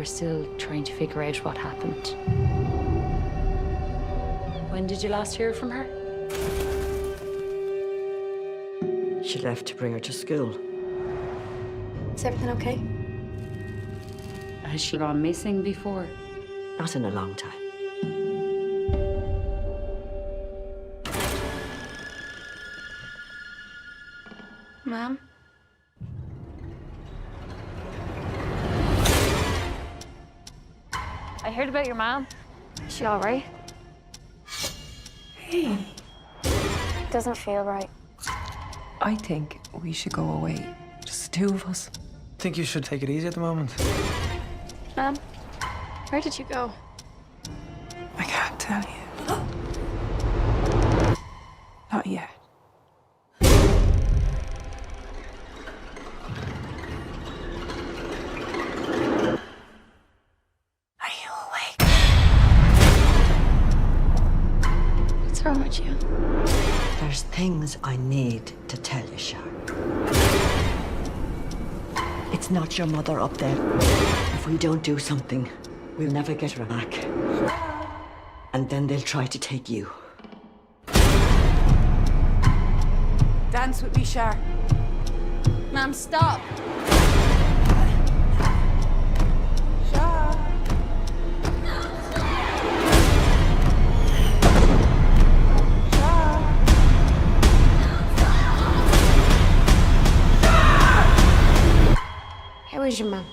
still trying to figure out what happened. When did you last hear from her? She left to bring her to school. Is everything okay? Has she gone missing before? Not in a long time. Mom? I heard about your mom. Is she all right? Hey. Doesn't feel right. I think we should go away. Just the two of us. I think you should take it easy at the moment. Mom, where did you go? I can't tell you. Not yet. Are you awake? What's wrong with you? There's things I need to tell you, Shar. It's not your mother up there. If we don't do something, we'll never get her back. And then they'll try to take you. Dance with me, Shar. Mom, stop! Shar. How is your mom?